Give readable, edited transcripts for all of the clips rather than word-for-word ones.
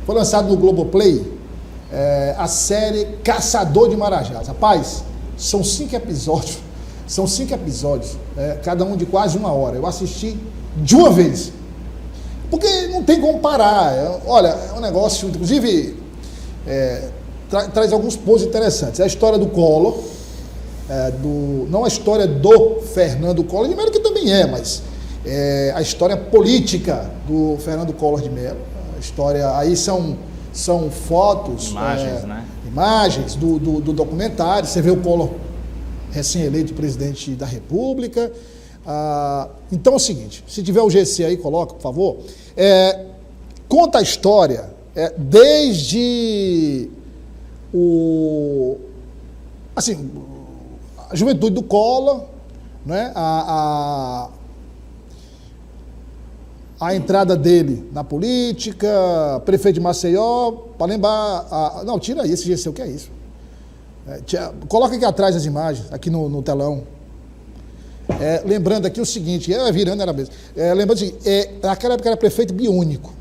foi lançado no Globoplay a série Caçador de Marajás. Rapaz, são 5 episódios, cada um de quase 1 hora. Eu assisti de uma vez, porque não tem como parar. Olha, é um negócio, inclusive, traz alguns pontos interessantes. É a história do Collor, não a história do Fernando Collor de Mello, que também mas a história política do Fernando Collor de Mello. A história, aí são fotos, imagens do documentário. Você vê o Collor recém-eleito presidente da República. Então é o seguinte, se tiver o GC aí, coloca, por favor. Conta a história desde a juventude do Collor, né? A entrada dele na política, prefeito de Maceió, para lembrar... não, tira aí esse GC, o que é isso? Coloca aqui atrás as imagens, aqui no telão. Lembrando aqui o seguinte, virando era mesmo. Lembrando o seguinte, naquela época era prefeito biúnico.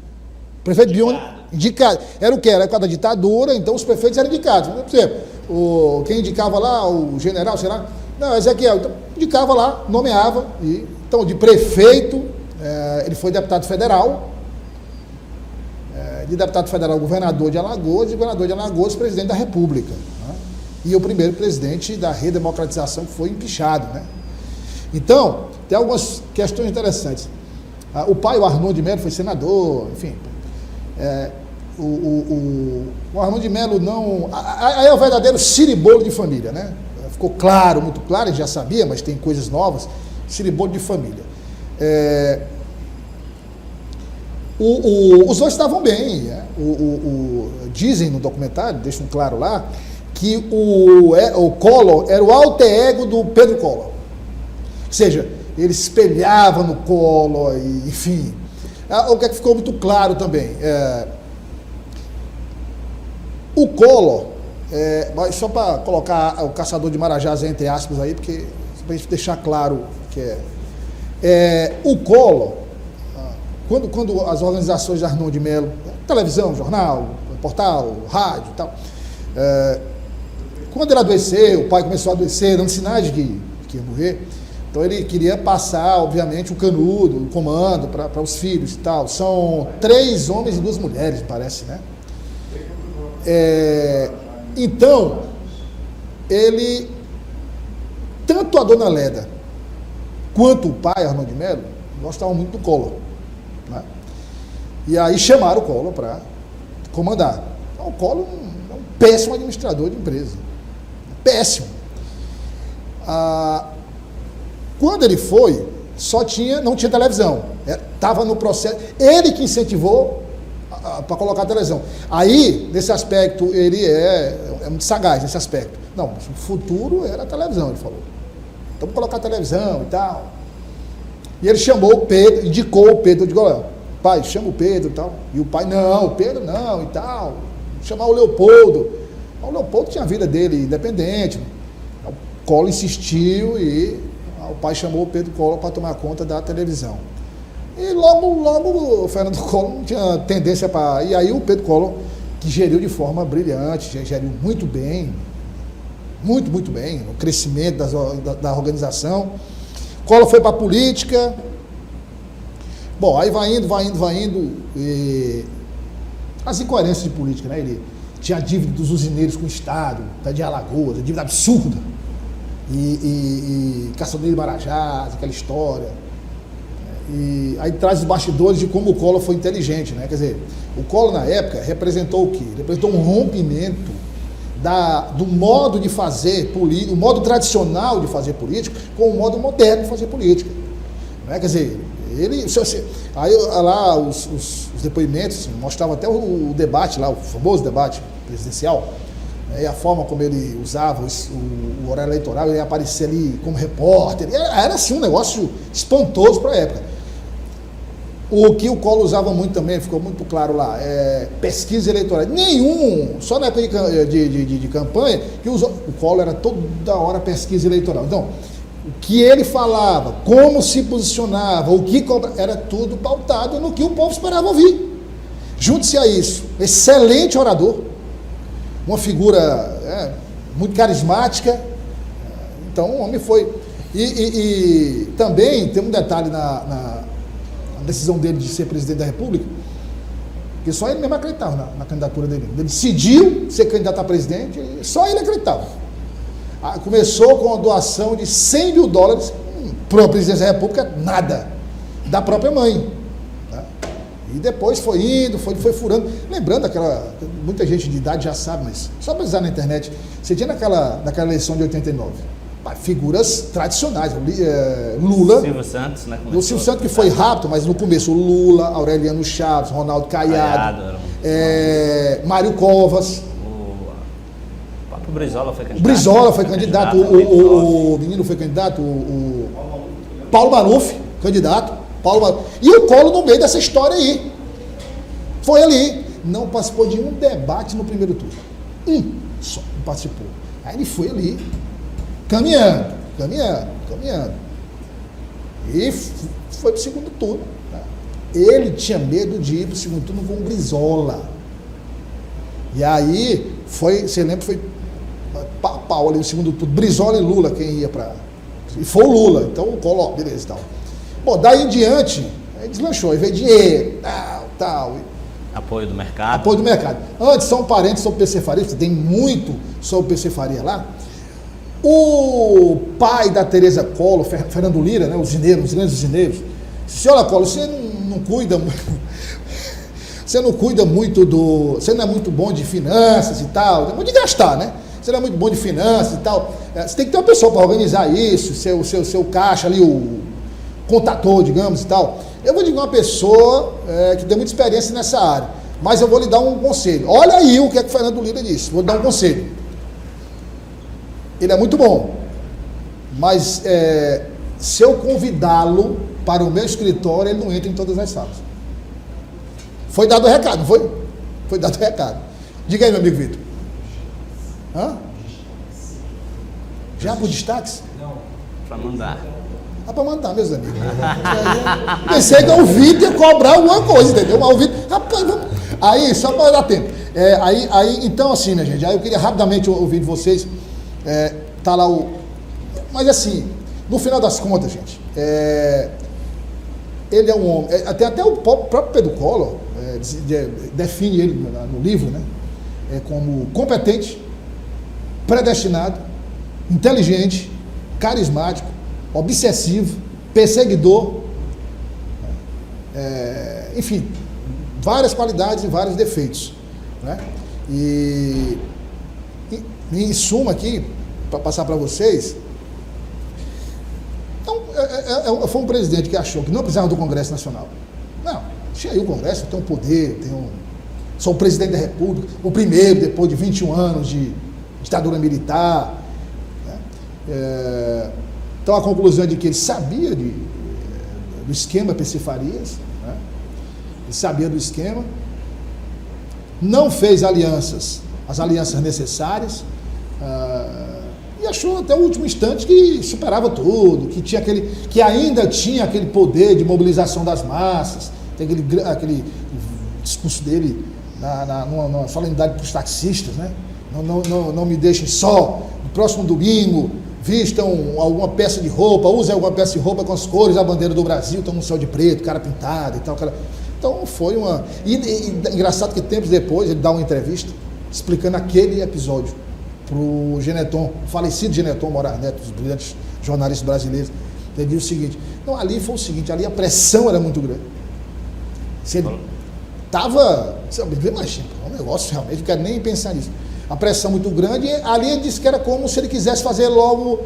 Prefeito biúnico, indicado. Era o quê? Era por causa da ditadura, então os prefeitos eram indicados. Por exemplo, quem indicava lá, o general, sei lá, não, Ezequiel, então, indicava lá, nomeava, então de prefeito... ele foi deputado federal, de deputado federal, governador de Alagoas, e governador de Alagoas, presidente da República, né? E o primeiro presidente da redemocratização que foi empichado, né? Então, tem algumas questões interessantes. O pai, o Arnon de Mello, foi senador, enfim. O Arnon de Mello não... Aí é o verdadeiro ciribolo de família, né? Ficou claro, muito claro, a gente já sabia, mas tem coisas novas. Ciribolo de família. Os dois estavam bem, né? Dizem no documentário, deixam claro lá, que o Collor era o alter ego do Pedro Collor. Ou seja, ele se espelhava no Collor, enfim. O que é que ficou muito claro também? O Collor, só para colocar o caçador de Marajás entre aspas aí, porque para a gente deixar claro que o Collor, quando as organizações de Arnon de Mello, televisão, jornal, portal, rádio e tal, quando ele adoeceu, o pai começou a adoecer, dando sinais de que ia morrer, então ele queria passar, obviamente, o canudo, o comando para os filhos e tal. São 3 homens e 2 mulheres, parece, né? Então, ele, tanto a dona Leda quanto o pai, Arnon de Mello, gostavam muito do Collor, né? E aí chamaram o Collor para comandar. Então, o Collor é um péssimo administrador de empresa. Péssimo. Quando ele foi, não tinha televisão. Estava no processo. Ele que incentivou para colocar a televisão. Aí, nesse aspecto, ele é muito sagaz nesse aspecto. Não, o futuro era a televisão, ele falou. Então, vamos colocar a televisão e tal. E ele chamou o Pedro, indicou o Pedro, eu digo, olha, pai, chama o Pedro e tal. E o pai, não, o Pedro não e tal. Chamar o Leopoldo. O Leopoldo tinha a vida dele independente. O Collor insistiu e o pai chamou o Pedro Collor para tomar conta da televisão. E logo o Fernando Collor não tinha tendência para... E aí o Pedro Collor, que geriu de forma brilhante, geriu muito bem, muito bem, o crescimento da organização. Collor foi para a política. Bom, aí vai indo. E as incoerências de política, né? Ele tinha a dívida dos usineiros com o Estado, de Alagoas, a dívida absurda. E Caçador de Marajás, aquela história. E aí traz os bastidores de como o Collor foi inteligente, né? Quer dizer, o Collor na época representou o quê? Representou um rompimento do modo de fazer política, o modo tradicional de fazer política, com o modo moderno de fazer política. Né? Quer dizer, aí lá os depoimentos assim, mostravam até o debate lá, o famoso debate presidencial, né? E a forma como ele usava o horário eleitoral, ele ia aparecer ali como repórter, era assim um negócio espantoso para a época. O que o Collor usava muito também, ficou muito claro lá, pesquisa eleitoral. Só na época de campanha, que o Collor era toda hora pesquisa eleitoral. Então, o que ele falava, como se posicionava, o que era tudo pautado no que o povo esperava ouvir. Junte-se a isso, excelente orador, uma figura muito carismática. Então o homem foi. E também tem um detalhe na decisão dele de ser presidente da República, que só ele mesmo acreditava na candidatura dele. Ele decidiu ser candidato a presidente, e só ele acreditava. Começou com a doação de $100 mil para a presidência da República, nada, da própria mãe. Né? E depois foi indo, foi furando. Lembrando aquela, muita gente de idade já sabe, mas só para usar na internet, você tinha naquela eleição de 89, figuras tradicionais, Lula. Silvio Santos, né? O Silvio Santos que foi rápido, mas no começo Lula, Aureliano Chaves, Ronaldo Caiado, Mário Covas. O Brizola foi candidato. Brizola foi candidato, o menino foi candidato, o Paulo Maluf, candidato. E o Collor no meio dessa história aí. Foi ali. Não participou de um debate no primeiro turno. Só não participou. Aí ele foi ali, caminhando. E foi para o segundo turno. Tá? Ele tinha medo de ir para o segundo turno com o Brizola. E aí, você lembra, foi pau ali no segundo turno. Brizola e Lula, quem ia para... E foi o Lula. Então, o Collor, beleza e tal. Bom, daí em diante, aí deslanchou. Aí veio dinheiro, tal. Apoio do mercado. Apoio do mercado. Antes, são parentes sobre PC Faria, tem muito sobre PC Faria lá. O pai da Tereza Collor, Fernando Lira, né, os grandes usineiros, disse: olha, Collor, você não cuida você não cuida muito você não é muito bom de finanças e tal, é muito de gastar, né? Você não é muito bom de finanças e tal. Você tem que ter uma pessoa para organizar isso, seu caixa ali, o contador, digamos, e tal. Eu vou dizer uma pessoa que tem muita experiência nessa área, mas eu vou lhe dar um conselho. Olha aí o que o Fernando Lira disse, vou lhe dar um conselho. Ele é muito bom, mas se eu convidá-lo para o meu escritório, ele não entra em todas as salas. Foi dado o recado, não foi? Foi dado o recado. Diga aí, meu amigo Vitor. Já por destaques? Não. Para mandar. Para mandar, meus amigos. Pensei que o Vitor ia cobrar alguma coisa, entendeu? Mas o Vitor, rapaz, vamos. Aí, só para dar tempo. Então, assim, né, gente? Aí eu queria rapidamente ouvir de vocês. Tá lá Mas assim, no final das contas, gente, ele é um homem. Até o próprio Pedro Collor define ele no livro, né? Como competente, predestinado, inteligente, carismático, obsessivo, perseguidor, enfim, várias qualidades e vários defeitos, né? E em suma aqui, para passar para vocês, então, foi um presidente que achou que não precisava do Congresso Nacional. Não, tinha aí o Congresso, tem um poder, sou o presidente da República, o primeiro depois de 21 anos de ditadura militar, né? Então a conclusão é de que ele sabia do esquema PC Farias, né? Ele sabia do esquema, não fez as alianças necessárias, e achou até o último instante que superava tudo, que ainda tinha aquele poder de mobilização das massas. Tem aquele discurso dele numa solenidade para os taxistas, né? Não me deixem só, no próximo domingo vistam alguma peça de roupa, usem alguma peça de roupa com as cores da bandeira do Brasil, estão no céu de preto, cara pintado e tal. Então foi uma... E engraçado que tempos depois ele dá uma entrevista explicando aquele episódio para o Geneton, o falecido Geneton Moraes Neto, dos brilhantes jornalistas brasileiros. Ele diz o seguinte: não, ali foi o seguinte, ali a pressão era muito grande. Se ele estava, imagina, um negócio realmente, não quero nem pensar nisso. A pressão muito grande, e ali ele disse que era como se ele quisesse fazer logo,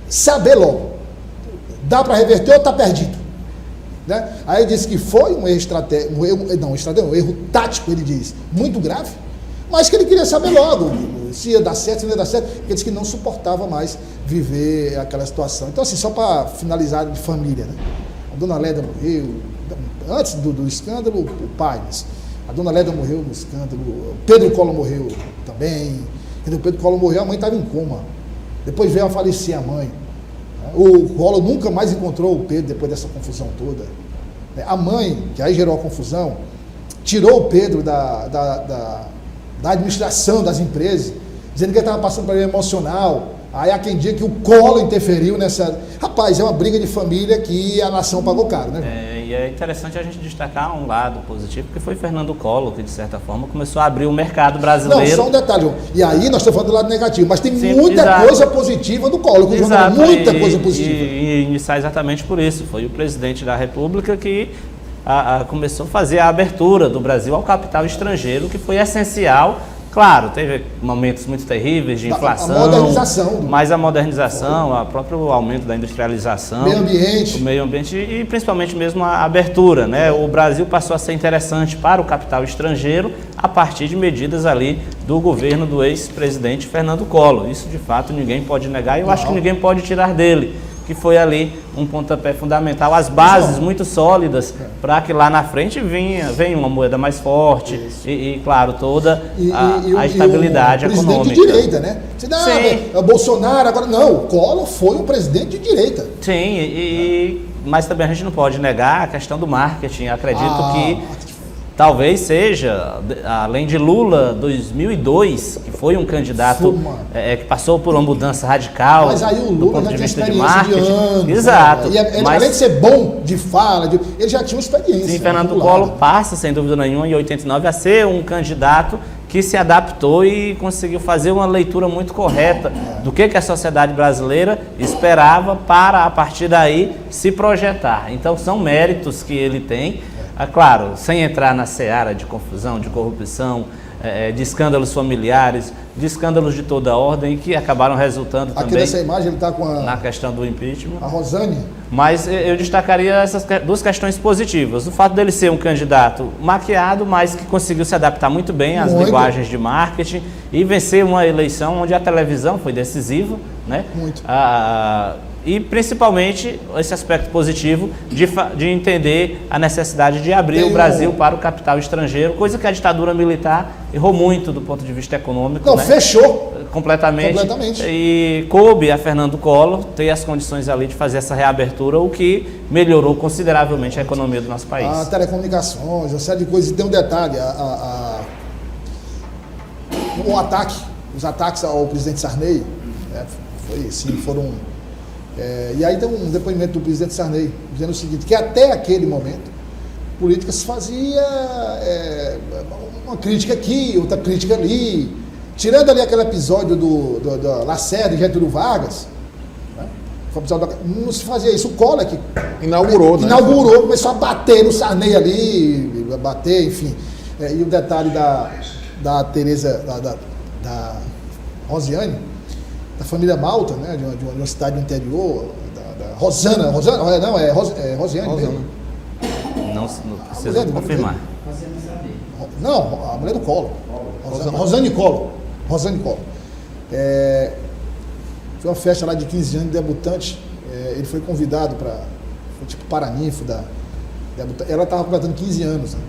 saber logo. Dá para reverter ou está perdido? Né? Aí ele disse que foi um erro estratégico, um erro tático, ele diz, muito grave, mas que ele queria saber logo se ia dar certo, se não ia dar certo, porque ele disse que não suportava mais viver aquela situação. Então, assim, só para finalizar de família, né? A dona Léda morreu, antes do escândalo, o pai, mas a dona Léda morreu no escândalo, o Pedro Collor morreu também, quando o Pedro Collor morreu, a mãe estava em coma, depois veio a falecer a mãe. O Collor nunca mais encontrou o Pedro depois dessa confusão toda. A mãe, que aí gerou a confusão, tirou o Pedro da administração das empresas, dizendo que ele estava passando problema emocional. Aí há quem diga que o Collor interferiu nessa... Rapaz, é uma briga de família que a nação pagou caro, né? E é interessante a gente destacar um lado positivo, porque foi Fernando Collor que, de certa forma, começou a abrir o mercado brasileiro. Não, só um detalhe, João. E aí nós estamos falando do lado negativo, mas tem Sim, muita exato. coisa positiva do Collor, que o João falou, muita coisa positiva. E iniciar exatamente por isso. Foi o presidente da República que começou a fazer a abertura do Brasil ao capital estrangeiro, que foi essencial. Claro, teve momentos muito terríveis de inflação, a modernização. Mas a modernização, o próprio aumento da industrialização, o meio ambiente e principalmente mesmo a abertura, né? O Brasil passou a ser interessante para o capital estrangeiro a partir de medidas ali do governo do ex-presidente Fernando Collor. Isso de fato ninguém pode negar e eu acho que ninguém pode tirar dele, que foi ali um pontapé fundamental, as bases muito sólidas para que lá na frente venha uma moeda mais forte e claro, toda a estabilidade econômica. Presidente de direita, né? Você dá, é o Bolsonaro, agora não, o Collor foi um presidente de direita. Sim, mas também a gente não pode negar a questão do marketing. Acredito que talvez seja, além de Lula 2002, que foi um candidato que passou por uma mudança radical. Mas aí o do Lula ponto já de tinha vista de experiência de marketing. anos. Exato. Né? E além de ser bom de fala, ele já tinha uma experiência. Sim, Fernando Collor passa, sem dúvida nenhuma, em 89, a ser um candidato que se adaptou e conseguiu fazer uma leitura muito correta do que a sociedade brasileira esperava para, a partir daí, se projetar. Então, são méritos que ele tem. Claro, sem entrar na seara de confusão, de corrupção, de escândalos familiares, de escândalos de toda ordem que acabaram resultando aqui também nessa imagem ele está com na questão do impeachment. A Rosane. Mas eu destacaria essas duas questões positivas. O fato dele ser um candidato maquiado, mas que conseguiu se adaptar muito bem às linguagens de marketing e vencer uma eleição onde a televisão foi decisiva, né? Muito. E principalmente esse aspecto positivo de entender a necessidade de abrir o Brasil para o capital estrangeiro, coisa que a ditadura militar errou muito do ponto de vista econômico. Não, né? Fechou. Completamente. E coube a Fernando Collor ter as condições ali de fazer essa reabertura, o que melhorou consideravelmente a economia do nosso país. A telecomunicações, uma série de coisas. E tem um detalhe, os ataques ao presidente Sarney, foram... e aí tem um depoimento do presidente Sarney dizendo o seguinte, que até aquele momento, política se fazia uma crítica aqui, outra crítica ali, tirando ali aquele episódio do Lacerda e Getúlio Vargas, né? Não se fazia isso. O Collor que inaugurou, começou a bater no Sarney ali, enfim. E o detalhe da Tereza, da Rosiane, da família Malta, né, de uma cidade do interior, da Rosiane. Não precisa confirmar. Não, a mulher do Collor. Rosane Collor. Foi uma festa lá de 15 anos de debutante. Ele foi convidado para... Foi tipo paraninfo da debutante. Ela estava completando 15 anos. Né?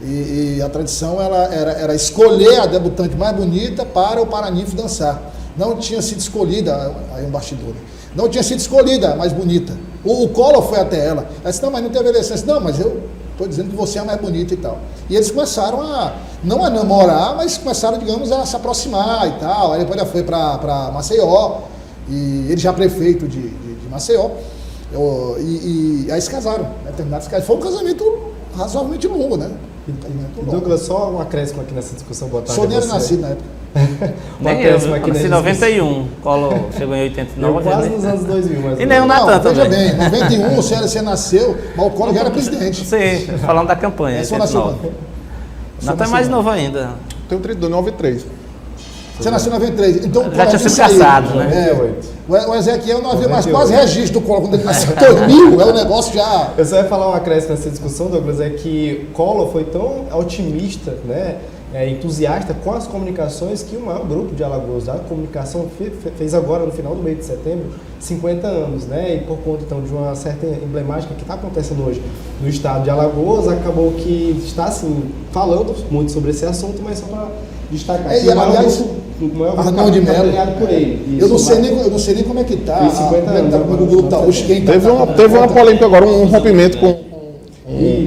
E a tradição era escolher a debutante mais bonita para o paraninfo dançar. Não tinha sido escolhida, aí um bastidor, não tinha sido escolhida a mais bonita. O Collor foi até ela. Ela disse, não, mas não teve eleição. Disse, não, mas eu estou dizendo que você é a mais bonita e tal. E eles começaram não a namorar, mas começaram, digamos, a se aproximar e tal. Aí depois ela foi para Maceió, e ele já prefeito de Maceió. E aí se casaram, né? Terminaram se casaram. Foi um casamento razoavelmente longo, né? Douglas, só um acréscimo aqui nessa discussão. Boa tarde. Sou nem era nascido na época. Nem eu nasci em 91, Collor chegou em 89. Quase nos anos 2000, mas... E nem o Natan também. Veja bem, em 91 você nasceu, mas o Collor já era presidente. Sim, falando da campanha. Natan é mais novo ainda. Tenho 93. Você nasceu em 93. Então, já tinha sido caçado, né? O Ezequiel não havia mais quase registro do Collor quando ele nasceu. 2000, o negócio já... Eu só ia falar um acréscimo nessa discussão, Douglas, é que Collor foi tão otimista, né? Entusiasta com as comunicações que o maior grupo de Alagoas da comunicação fez agora no final do mês de setembro 50 anos, né? E por conta então de uma certa emblemática que está acontecendo hoje no estado de Alagoas, acabou que está assim falando muito sobre esse assunto, mas só para destacar que o maior Arnaldo de Mello por ele. Eu não sei nem como é que está. Teve uma polêmica agora, um rompimento com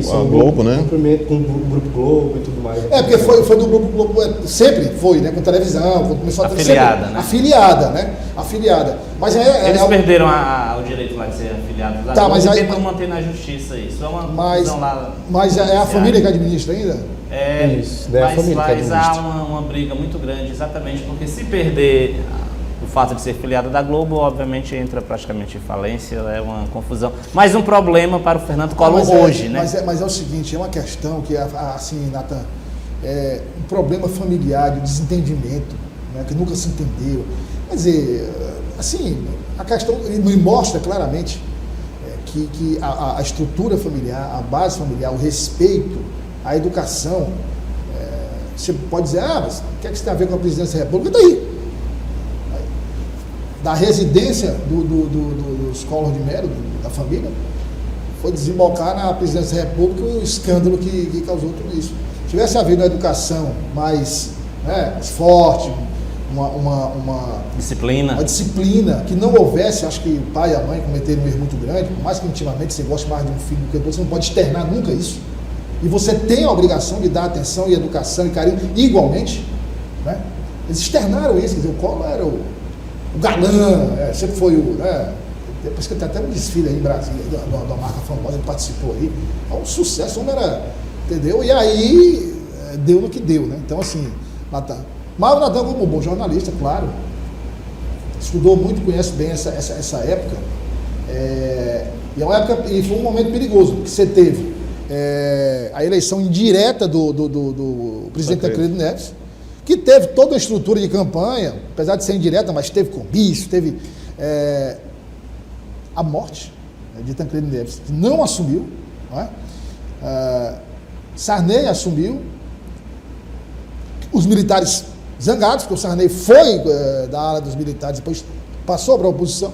Isso, a Globo, né? Cumprimento com o Grupo Globo e tudo mais. Porque foi do Grupo Globo, sempre foi, né? Com televisão, quando começou a afiliada, né? Afiliada, né? Afiliada. Mas eles perderam o direito lá de ser afiliados da Globo e tentam manter na justiça isso. É uma confusão lá. Mas é a família que administra ainda? Isso, mas há uma briga muito grande, exatamente porque se perder o fato de ser filiado da Globo, obviamente entra praticamente em falência, é uma confusão. Mais um problema para o Fernando Collor hoje, né? Mas é o seguinte, é uma questão que, assim, Nathan, é um problema familiar, de desentendimento, né, que nunca se entendeu. Quer dizer, assim, a questão me mostra claramente que a estrutura familiar, a base familiar, o respeito, a educação, você pode dizer, mas o que é que isso tem a ver com a presidência da República? Daí. Da residência dos Collor de Mello, da família, foi desembocar na presidência da República o escândalo que causou tudo isso. Se tivesse havido uma educação mais forte, uma disciplina, que não houvesse, acho que o pai e a mãe cometeram um erro muito grande, por mais que intimamente você goste mais de um filho do que do outro, você não pode externar nunca isso. E você tem a obrigação de dar atenção e educação e carinho igualmente, né? Eles externaram isso, quer dizer, o Collor era o galã, sempre foi o... Depois que tem até um desfile aí em Brasília, da marca famosa, ele participou aí, é um sucesso, o homem era, entendeu? E aí, deu no que deu, né? Então, assim, Nathan. Mas o Nathan, como um bom jornalista, claro, estudou muito, conhece bem essa época, e é uma época, e foi um momento perigoso, que você teve a eleição indireta do presidente Tancredo Neves, que teve toda a estrutura de campanha, apesar de ser indireta, mas teve comício, teve a morte de Tancredo Neves, que não assumiu, não é? Sarney assumiu, os militares zangados, porque o Sarney foi da ala dos militares, depois passou para a oposição,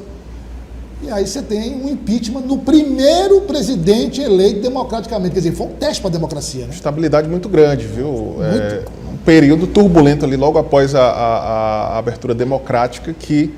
e aí você tem um impeachment no primeiro presidente eleito democraticamente, quer dizer, foi um teste para a democracia, né? Estabilidade muito grande, viu? Um período turbulento ali, logo após a abertura democrática, que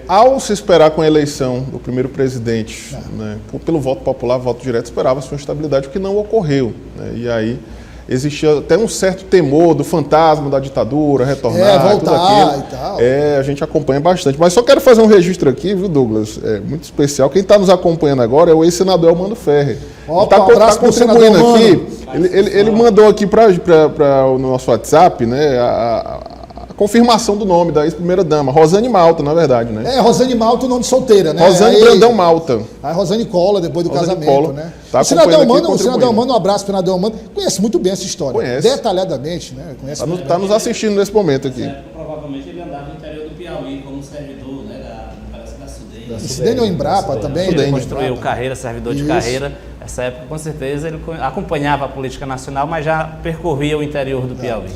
ao se esperar com a eleição do primeiro presidente, né, pelo voto popular, voto direto, esperava-se uma estabilidade, o que não ocorreu, né? E aí existia até um certo temor do fantasma da ditadura, retornar, voltar tudo aquilo. E tal. A gente acompanha bastante. Mas só quero fazer um registro aqui, viu, Douglas? muito especial. Quem está nos acompanhando agora é o ex-senador Elmano Ferrer. Opa, ele está contribuindo aqui. Ele mandou aqui para o nosso WhatsApp, né, a confirmação do nome da ex-primeira-dama, Rosane Malta, na verdade, né? Rosane Malta, o nome de solteira, né? Rosane Brandão Malta. A Rosane Cola, depois do casamento, Cola, né? Tá o senador Elmano, um abraço para o senador Elmano, conhece muito bem essa história. Conhece. Detalhadamente, né? Está nos assistindo nesse momento aqui. Provavelmente ele andava no interior do Piauí como servidor, né? Parece que da Sudene. Sudene ou Embrapa também. Ele construiu carreira, servidor de carreira. Essa época, com certeza, ele acompanhava a política nacional, mas já percorria o interior do Piauí.